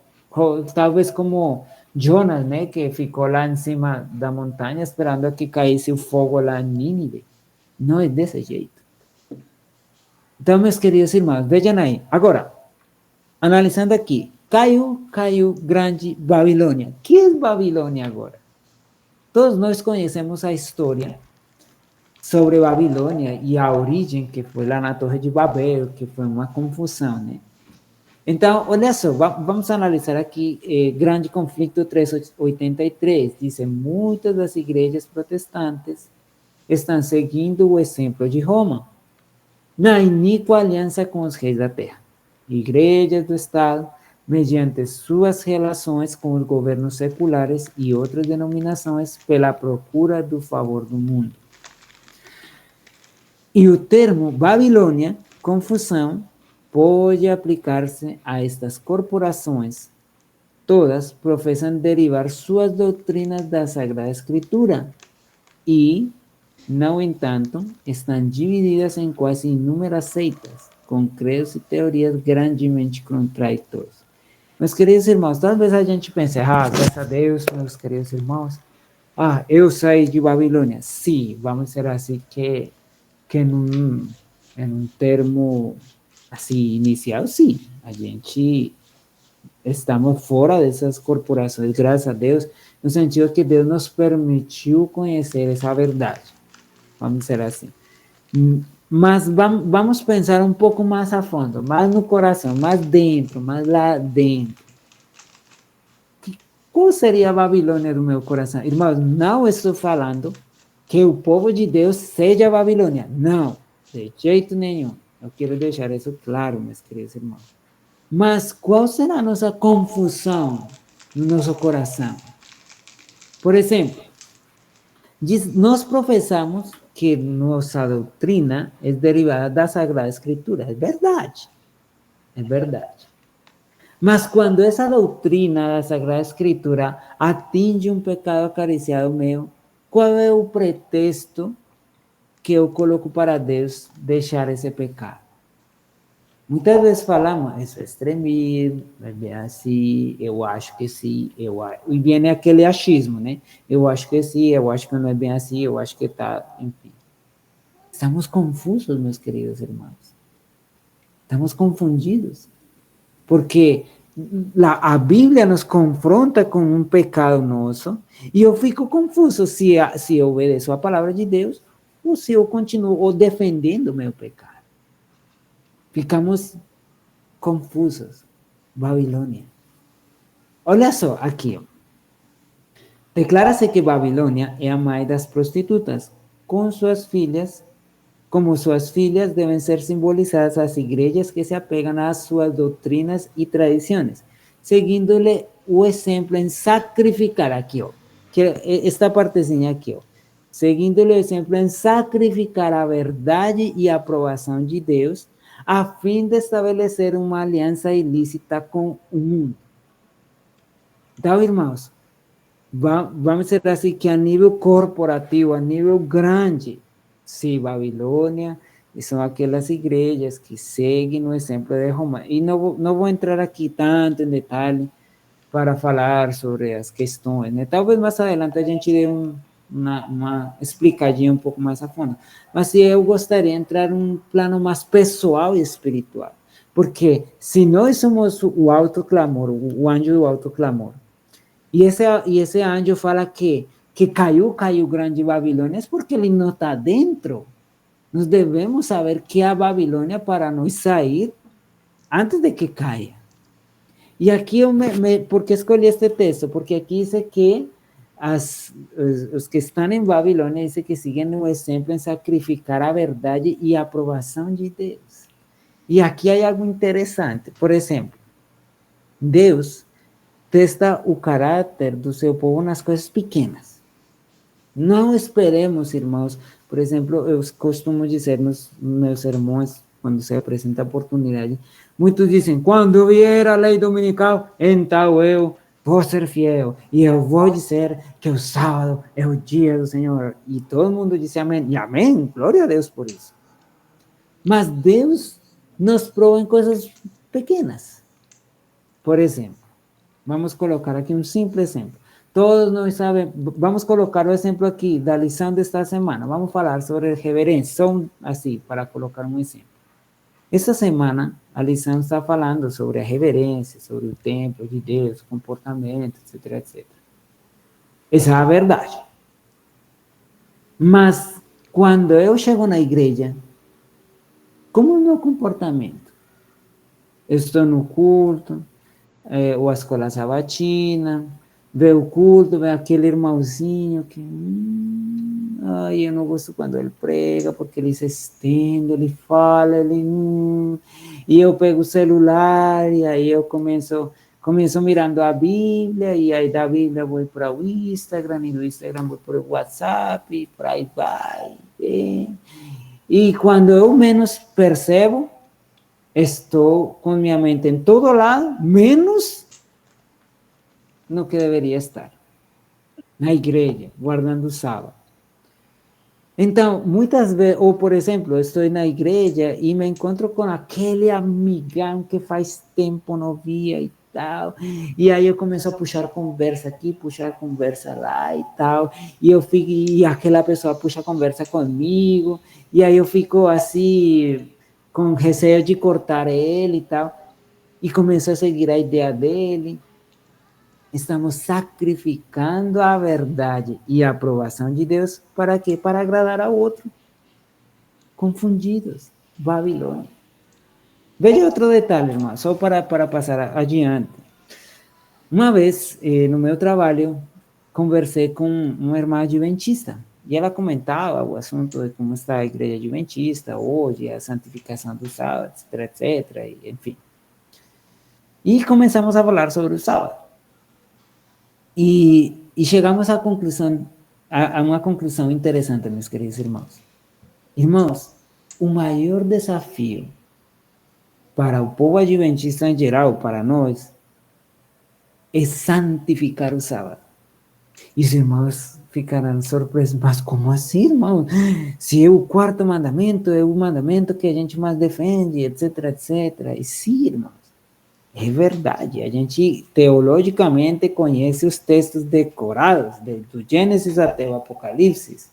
S2: talvez como Jonas, né, que ficou lá em cima da montanha esperando que caísse o fogo lá em Nínive. Não é desse jeito. Então, meus queridos irmãos, vejam aí. Agora, analisando aqui, caiu grande Babilônia. O que é Babilônia agora? Todos nós conhecemos a história sobre Babilônia e a origem, que foi lá na Torre de Babel, que foi uma confusão, né? Então, olha só, vamos analisar aqui Grande Conflito 383. Diz: muitas das igrejas protestantes estão seguindo o exemplo de Roma, na iníqua aliança com os reis da terra. Igrejas do Estado, mediante suas relações com os governos seculares e outras denominações, pela procura do favor do mundo. E o termo Babilônia, confusão, pode aplicar-se a estas corporações. Todas professam derivar suas doutrinas da Sagrada Escritura e, no entanto, estão divididas em quase inúmeras seitas, com credos e teorias grandemente contraditórios. Meus queridos irmãos, talvez a gente pense: graças a Deus, meus queridos irmãos, eu saí de Babilônia. Sim, vamos dizer assim que em um termo assim inicial, sim, a gente estamos fora dessas corporações, graças a Deus, no sentido que Deus nos permitiu conhecer essa verdade, vamos dizer assim. Mas vamos pensar um pouco mais a fundo, mais no coração, mais dentro, mais lá dentro. Qual seria a Babilônia do meu coração? Irmãos, não estou falando que o povo de Deus seja a Babilônia. Não, de jeito nenhum. Eu quero deixar isso claro, meus queridos irmãos. Mas qual será a nossa confusão no nosso coração? Por exemplo, nós professamos que nossa doutrina é derivada da Sagrada Escritura. É verdade. É verdade. Mas quando essa doutrina da Sagrada Escritura atinge um pecado acariciado meu, qual é o pretexto que eu coloco para Deus deixar esse pecado? Muitas vezes falamos: isso é extremismo, é bem assim, eu acho que sim, e vem aquele achismo, né? Eu acho que sim, eu acho que não é bem assim, eu acho que está, enfim. Estamos confusos, meus queridos irmãos. Estamos confundidos. Porque a Bíblia nos confronta com um pecado nosso e eu fico confuso se eu obedeço a palavra de Deus ou se eu continuo defendendo o meu pecado. Ficamos confusos. Babilônia. Olha só aqui. Declara-se que Babilônia é a mãe das prostitutas, com suas filhas. Como suas filhas devem ser simbolizadas as igrejas que se apegam às suas doutrinas e tradições, seguindo-lhe o exemplo em sacrificar, aqui, que esta partezinha aqui, seguindo-lhe o exemplo em sacrificar a verdade e a aprovação de Deus, a fim de estabelecer uma aliança ilícita com o mundo. Então, irmãos, vamos dizer assim que a nível corporativo, a nível grande, sim, Babilônia, e são aquelas igrejas que seguem o exemplo de Roma. E não vou entrar aqui tanto em detalhe para falar sobre as questões, né? Talvez mais adelante a gente dê uma explicadinha um pouco mais a fundo. Mas eu gostaria de entrar num plano mais pessoal e espiritual. Porque se nós somos o autoclamor, o anjo do autoclamor, e esse anjo fala que caiu grande Babilônia, é porque ele não está dentro. Nós devemos saber que é a Babilônia para nós sair antes de que caia. E aqui por que escolhi este texto? Porque aqui diz que os que estão em Babilônia dizem que seguem o exemplo em sacrificar a verdade e a aprovação de Deus. E aqui há algo interessante. Por exemplo, Deus testa o caráter do seu povo nas coisas pequenas. Não esperemos, irmãos. Por exemplo, eu costumo dizer nos meus sermões, quando se apresenta a oportunidade, muitos dizem: quando vier a lei dominical, então eu vou ser fiel e eu vou dizer que o sábado é o dia do Senhor. E todo mundo diz amém. E amém, glória a Deus por isso. Mas Deus nos prova em coisas pequenas. Por exemplo, vamos colocar aqui um simples exemplo. Todos nós sabemos, vamos colocar o exemplo aqui da lição desta semana. Vamos falar sobre reverência, só assim, para colocar um exemplo. Essa semana, a lição está falando sobre a reverência, sobre o templo de Deus, comportamento, etc, etc. Essa é a verdade. Mas Quando eu chego na igreja, como é o meu comportamento? Eu estou no culto, ou a escola sabatina, vê o culto, vê aquele irmãozinho que... ai, eu não gosto quando ele prega, porque ele se estende, ele fala, e eu pego o celular, e aí eu começo mirando a Bíblia, e aí da Bíblia vou para o Instagram, e do Instagram vou para o WhatsApp, e por aí vai. E quando eu menos percebo, estou com minha mente em todo lado, menos no que deveria estar. Na igreja, guardando o sábado. Então, muitas vezes, ou por exemplo, eu estou na igreja e me encontro com aquele amigão que faz tempo não via e tal, e aí eu começo a puxar conversa aqui, puxar conversa lá e tal, e aquela pessoa puxa conversa comigo, e aí eu fico assim, com receio de cortar ele e tal, e começo a seguir a ideia dele. Estamos sacrificando a verdade e a aprovação de Deus para quê? Para agradar ao outro. Confundidos. Babilônia. Veja outro detalhe, irmão, só para passar adiante. Uma vez, no meu trabalho, conversei com uma irmã adventista e ela comentava o assunto de como está a igreja adventista hoje, a santificação do sábado, etc, etc, enfim. E começamos a falar sobre o sábado. E chegamos a uma conclusão interessante, meus queridos irmãos. Irmãos, o maior desafio para o povo adventista em geral, para nós, é santificar o sábado. E os irmãos ficarão surpresos, mas como assim, irmão? Se é o quarto mandamento, é o mandamento que a gente mais defende, etc, etc. E sim, irmãos, é verdade, a gente teologicamente conhece os textos decorados, do Gênesis até o Apocalipse.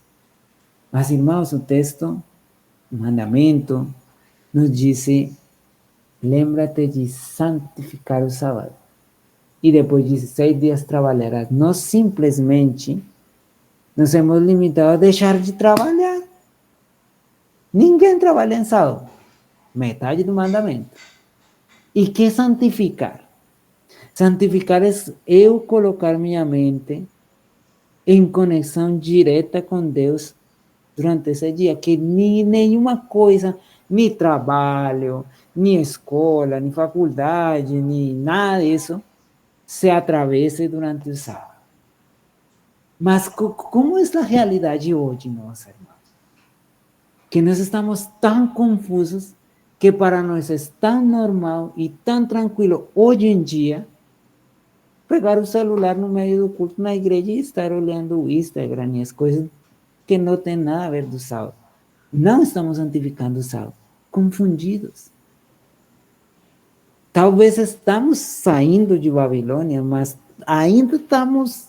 S2: Mas, irmãos, o texto, o mandamento, nos diz: lembra-te de santificar o sábado. E depois de 6 dias trabalharás. Nós simplesmente nos hemos limitado a deixar de trabalhar. Ninguém trabalha em sábado. Metade do mandamento. E que santificar? Santificar é eu colocar minha mente em conexão direta com Deus durante esse dia, que nenhuma coisa, nem trabalho, nem escola, nem faculdade, nem nada disso, se atravesse durante o sábado. Mas como é a realidade hoje, meus irmãos? Que nós estamos tão confusos que para nós é tão normal e tão tranquilo hoje em dia pegar o celular no meio do culto na igreja e estar olhando o Instagram e as coisas que não tem nada a ver do sábado. Não estamos santificando o sábado, confundidos. Talvez estamos saindo de Babilônia, mas ainda estamos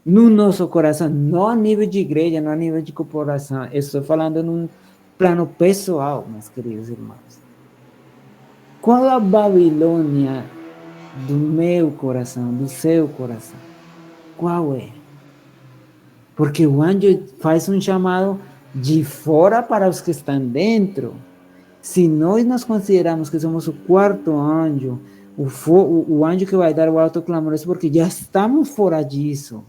S2: no nosso coração, não a nível de igreja, não a nível de corporação. Estou falando num plano pessoal, meus queridos irmãos. Qual é a Babilônia do meu coração, do seu coração? Qual é? Porque o anjo faz um chamado de fora para os que estão dentro. Se nós nos consideramos que somos o quarto anjo, o anjo que vai dar o alto clamor, é porque já estamos fora disso.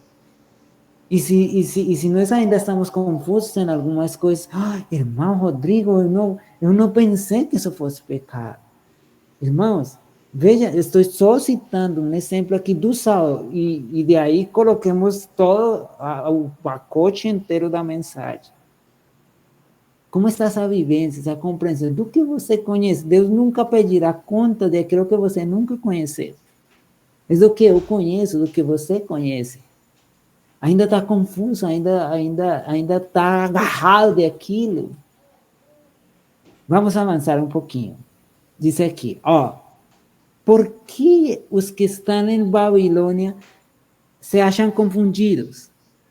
S2: E se nós ainda estamos confusos em algumas coisas, irmão Rodrigo, eu não pensei que isso fosse pecado. Irmãos, veja, estou só citando um exemplo aqui do sábado, e de aí coloquemos todo o pacote inteiro da mensagem. Como está essa vivência, essa compreensão do que você conhece? Deus nunca pedirá conta daquilo que você nunca conheceu. É do que eu conheço, do que você conhece. Ainda está confuso, ainda está agarrado daquilo. Vamos avançar um pouquinho. Diz aqui, por que os que estão em Babilônia se acham confundidos?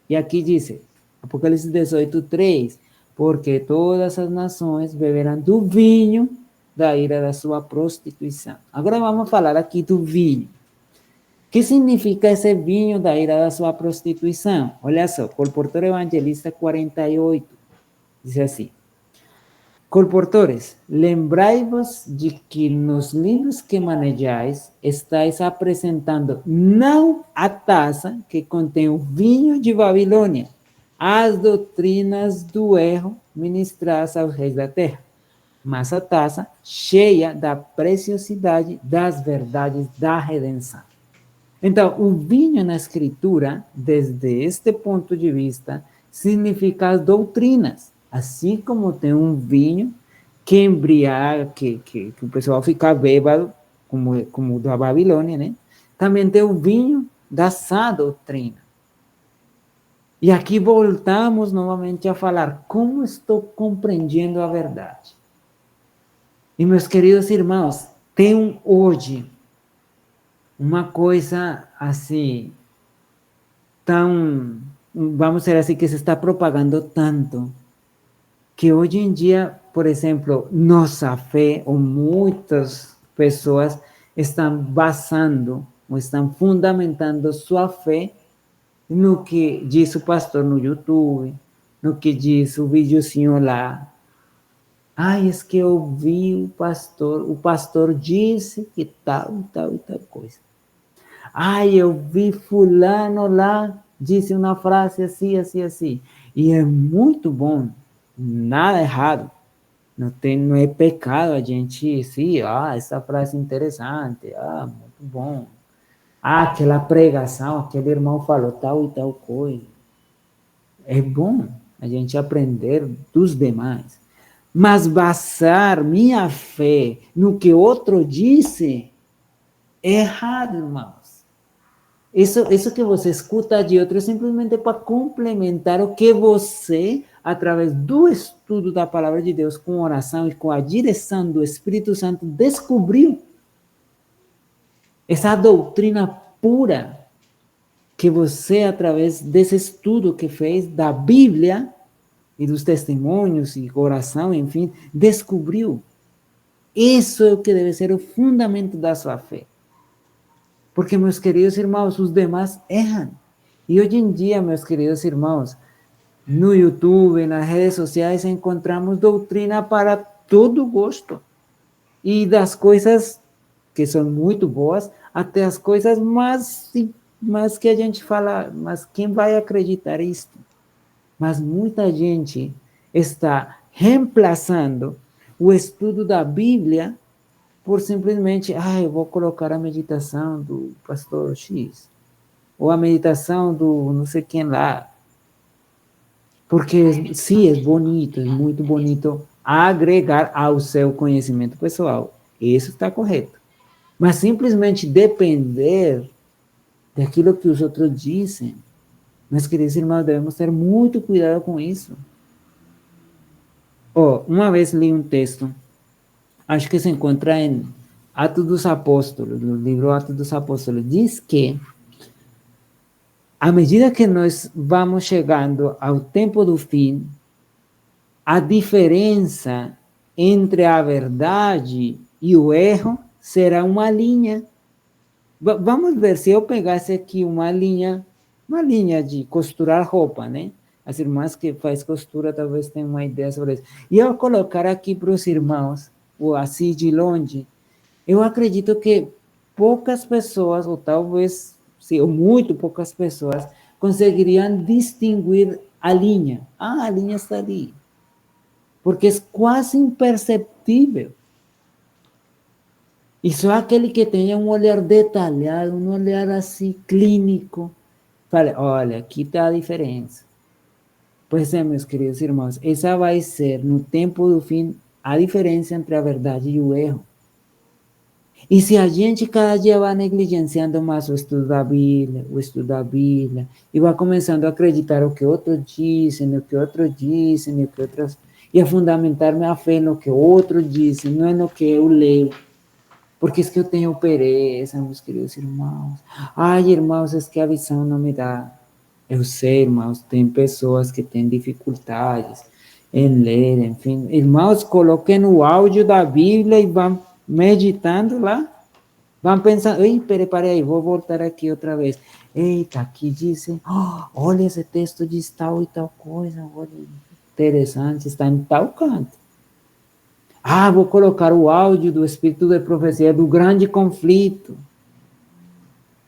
S2: E aqui diz, Apocalipse 18:3, porque todas as nações beberão do vinho da ira da sua prostituição. Agora vamos falar aqui do vinho. O que significa esse vinho da ira da sua prostituição? Olha só, Colportor Evangelista 48. Dice assim: colportores, lembrai-vos de que nos livros que manejais estáis apresentando não a taça que contém o vinho de Babilônia, as doutrinas do erro ministradas aos reis da terra, mas a taça cheia da preciosidade das verdades da redenção. Então, o vinho na escritura, desde este ponto de vista, significa as doutrinas. Assim como tem um vinho que embriaga, que o pessoal fica bêbado, como da Babilônia, né? Também tem o vinho da sã doutrina. E aqui voltamos novamente a falar como estou compreendendo a verdade. E, meus queridos irmãos, tem hoje uma coisa assim, tão, vamos dizer assim, que se está propagando tanto, que hoje em dia, por exemplo, nossa fé, ou muitas pessoas estão basando, ou estão fundamentando sua fé no que diz o pastor no YouTube, no que diz o videozinho lá. Ai, é que eu vi o pastor disse que tal, tal e tal coisa. Ai, eu vi fulano lá, disse uma frase assim, assim, assim. E é muito bom, nada errado. Não é pecado a gente, sim, essa frase é interessante, muito bom. Aquela pregação, aquele irmão falou tal e tal coisa. É bom a gente aprender dos demais. Mas basar minha fé no que outro disse é errado, irmãos. Isso que você escuta de outro é simplesmente para complementar o que você, através do estudo da palavra de Deus, com oração e com a direção do Espírito Santo, descobriu. Essa doutrina pura que você, através desse estudo que fez da Bíblia e dos testemunhos e oração, enfim, descobriu. Isso é o que deve ser o fundamento da sua fé. Porque, meus queridos irmãos, os demais erram. E hoje em dia, meus queridos irmãos, no YouTube, nas redes sociais, encontramos doutrina para todo gosto. E das coisas que são muito boas, até as coisas mais que a gente fala, mas quem vai acreditar nisso? Mas muita gente está reemplaçando o estudo da Bíblia por simplesmente, eu vou colocar a meditação do pastor X, ou a meditação do não sei quem lá. Porque, sim, é bonito, é muito bonito agregar ao seu conhecimento pessoal. Isso está correto. Mas simplesmente depender daquilo que os outros dizem, meus queridos irmãos, devemos ter muito cuidado com isso. Uma vez li um texto, acho que se encontra em Atos dos Apóstolos, no livro Atos dos Apóstolos, diz que à medida que nós vamos chegando ao tempo do fim, a diferença entre a verdade e o erro será uma linha. Vamos ver, se eu pegasse aqui uma linha de costurar roupa, né? As irmãs que fazem costura talvez tenham uma ideia sobre isso. E eu colocar aqui para os irmãos, ou assim de longe, eu acredito que poucas pessoas, ou talvez, sim, ou muito poucas pessoas, conseguiriam distinguir a linha. A linha está ali. Porque é quase imperceptível. E só aquele que tenha um olhar detalhado, um olhar assim clínico, fala, olha, aqui está a diferença. Pois é, meus queridos irmãos, essa vai ser, no tempo do fim, a diferença entre a verdade e o erro. E se a gente cada dia vai negligenciando mais o estudo da Bíblia, e vai começando a acreditar o que outros dizem, e a fundamentar minha fé no que outros dizem, não é no que eu leio. Porque é que eu tenho pereza, meus queridos irmãos. Ai, irmãos, é que a visão não me dá. Eu sei, irmãos, tem pessoas que têm dificuldades em ler, enfim. Irmãos, coloquem o áudio da Bíblia e vão meditando lá. Vão pensando, peraí, aí, vou voltar aqui outra vez. Eita, aqui dizem, olha, esse texto diz tal e tal coisa, olha. interessante, está em tal canto. Ah, vou colocar o áudio do Espírito de Profecia do grande conflito.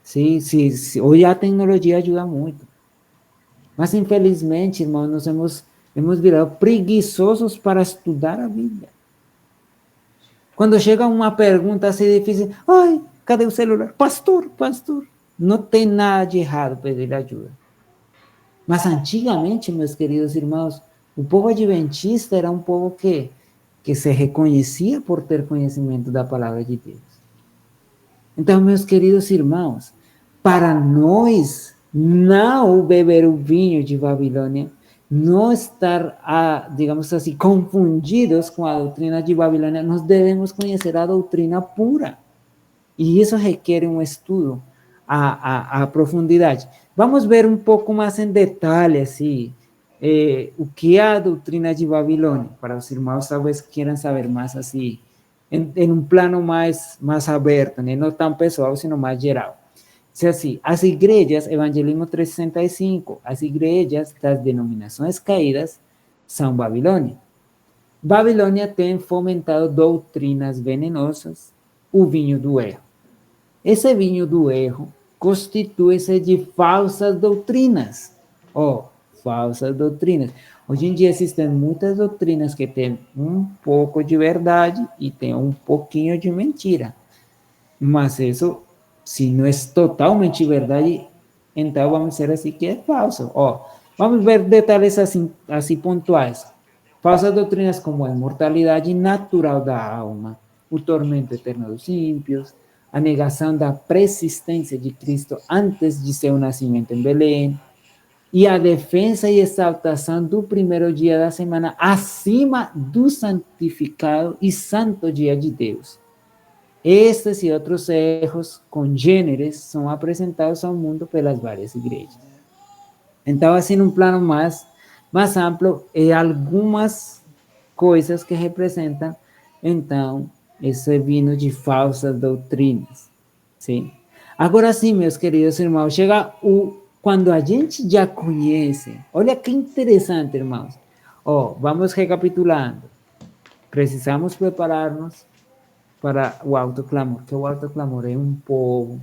S2: Sim, sim, sim. Hoje a tecnologia ajuda muito. Mas, infelizmente, irmão, nós hemos virado preguiçosos para estudar a Bíblia. Quando chega uma pergunta assim difícil, ai, cadê o celular? Pastor, pastor. Não tem nada de errado pedir ajuda. Mas antigamente, meus queridos irmãos, o povo adventista era um povo que se reconhecia por ter conhecimento da palavra de Deus. Então, meus queridos irmãos, para nós não beber o vinho de Babilônia, não estar, digamos assim, confundidos com a doutrina de Babilônia, nós devemos conhecer a doutrina pura. E isso requer um estudo a profundidade. Vamos ver um pouco mais em detalhe, assim, o que é a doutrina de Babilônia, para os irmãos talvez queiram saber mais, assim, em um plano mais aberto, né? Não tão pessoal, sino mais geral. Diz assim, as igrejas, Evangelismo 365, as igrejas das denominações caídas são Babilônia. Babilônia tem fomentado doutrinas venenosas, o vinho do erro. Esse vinho do erro constitui-se de falsas doutrinas. Falsas doutrinas. Hoje em dia existem muitas doutrinas que têm um pouco de verdade e tem um pouquinho de mentira. Mas isso, se não é totalmente verdade, então vamos dizer assim que é falso. Vamos ver detalhes assim pontuais. Falsas doutrinas como a imortalidade natural da alma, o tormento eterno dos ímpios, a negação da persistência de Cristo antes de seu nascimento em Belém, e a defesa e exaltação do primeiro dia da semana acima do santificado e santo dia de Deus. Estes e outros erros congêneres são apresentados ao mundo pelas várias igrejas. Então, assim, num plano mais amplo, algumas coisas que representam, então, esse vinho de falsas doutrinas. Sim? Agora sim, meus queridos irmãos, chega quando a gente já conhece, olha que interessante, irmãos. Vamos recapitulando. Precisamos preparar-nos para o autoclamor, que o autoclamor é um povo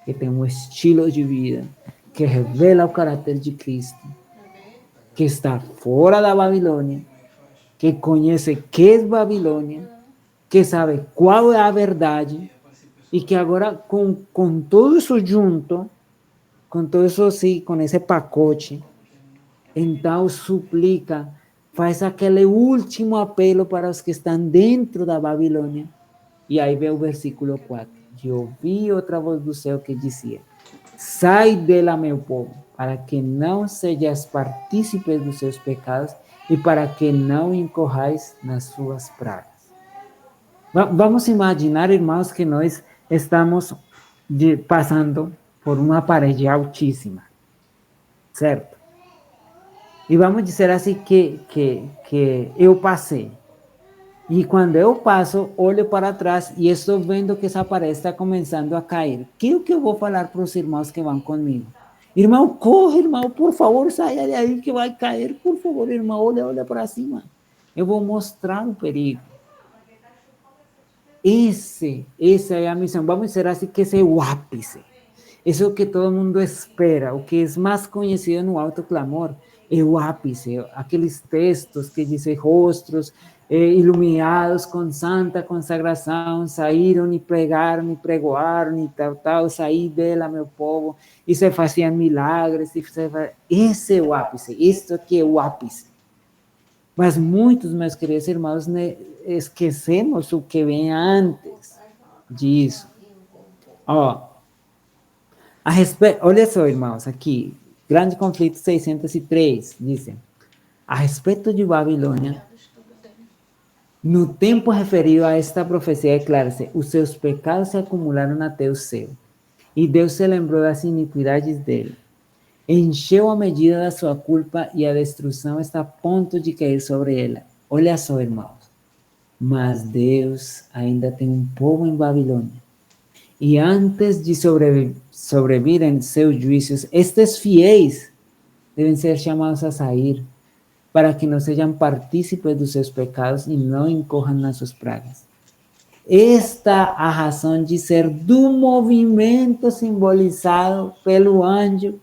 S2: que tem um estilo de vida, que revela o caráter de Cristo, que está fora da Babilônia, que conhece que é Babilônia, que sabe qual é a verdade, e que agora, com tudo isso junto, com todo isso assim, com esse pacote, então suplica, faz aquele último apelo para os que estão dentro da Babilônia. E aí vem o versículo 4. E ouvi outra voz do céu que dizia: sai dela, meu povo, para que não sejais partícipes dos seus pecados e para que não incorrais nas suas pragas. Vamos imaginar, irmãos, que nós estamos passando por uma parede altíssima, certo? E vamos dizer assim que eu passei. E quando eu passo, olho para trás e estou vendo que essa parede está começando a cair. O que eu vou falar para os irmãos que vão comigo? Irmão, corre, irmão, por favor, saia daí que vai cair. Por favor, irmão, olha para cima. Eu vou mostrar o perigo. Essa é a missão. Vamos dizer assim que esse é o ápice. Isso é o que todo mundo espera. O que é mais conhecido no autoclamor é o ápice. Aqueles textos que dizem rostos iluminados com santa consagração, saíram e pregaram e pregoaram e tal, saí dela, meu povo, e se faziam milagres. Esse é o ápice. Isso aqui é o ápice. Mas muitos, meus queridos irmãos, esquecemos o que vem antes disso. Olha só, irmãos, aqui, Grande Conflito 603, dizem, a respeito de Babilônia, no tempo referido a esta profecia, declara-se, os seus pecados se acumularam até o céu, e Deus se lembrou das iniquidades dele. Encheu a medida da sua culpa e a destruição está a ponto de cair sobre ela. Olha só, irmãos, mas Deus ainda tem um povo em Babilônia. E antes de sobrevirem seus juízos, estes fiéis devem ser chamados a sair para que não sejam partícipes dos seus pecados e não incorram nas suas pragas. Esta a razão de ser do movimento simbolizado pelo anjo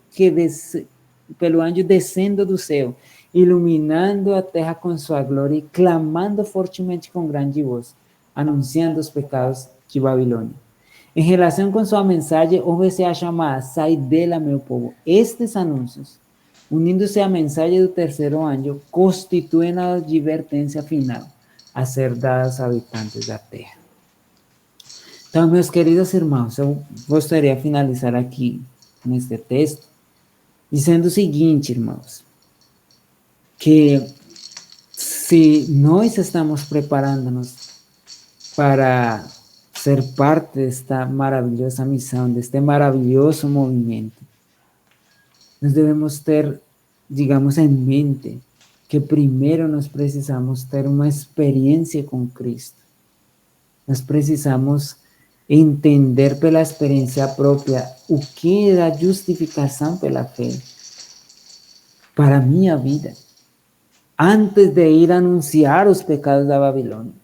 S2: descendo do céu, iluminando a terra com sua glória e clamando fortemente com grande voz, anunciando os pecados de Babilônia. Em relação com sua mensagem, houve-se a chamada, sai dela, meu povo. Estes anúncios, unindo-se à mensagem do terceiro anjo, constituem a advertência final a ser dada aos habitantes da terra. Então, meus queridos irmãos, eu gostaria de finalizar aqui neste texto dizendo o seguinte, irmãos, que se nós estamos preparando-nos para ser parte desta maravilhosa missão, deste maravilhoso movimento, nós devemos ter, digamos, em mente que primeiro nós precisamos ter uma experiência com Cristo. Nós precisamos entender pela experiência própria o que é a justificação pela fé para a minha vida, antes de ir anunciar os pecados da Babilônia.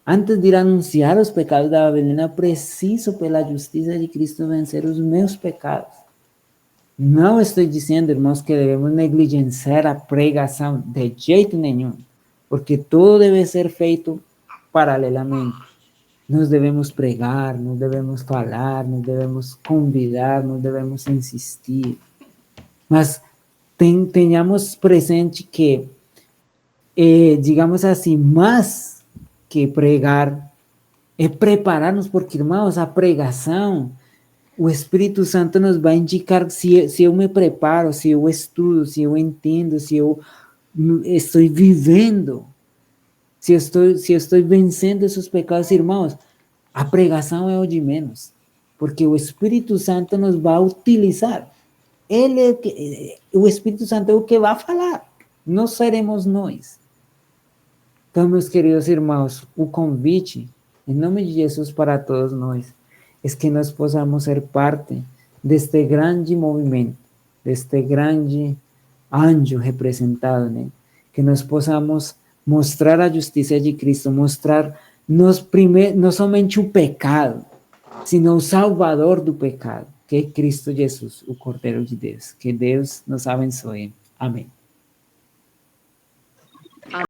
S2: Antes de ir anunciar os pecados da Babilônia, preciso, pela justiça de Cristo, vencer os meus pecados. Não estou dizendo, irmãos, que devemos negligenciar a pregação de jeito nenhum, porque tudo deve ser feito paralelamente. Nós devemos pregar, nós devemos falar, nós devemos convidar, nós devemos insistir. Mas tenhamos presente que, digamos assim, mais que pregar, é preparar-nos, porque, irmãos, a pregação, o Espírito Santo nos vai indicar se eu me preparo, se eu estudo, se eu entendo, se eu estou vivendo, se eu estou vencendo esses pecados, irmãos. A pregação é o de menos, porque o Espírito Santo nos vai utilizar. O Espírito Santo é o que vai falar, não seremos nós. Então, meus queridos irmãos, o convite, em nome de Jesus para todos nós, é que nós possamos ser parte deste grande movimento, deste grande anjo representado, né? Que nós possamos mostrar a justiça de Cristo, mostrar não somente o pecado, sino o Salvador do pecado, que é Cristo Jesus, o Cordeiro de Deus. Que Deus nos abençoe. Amém.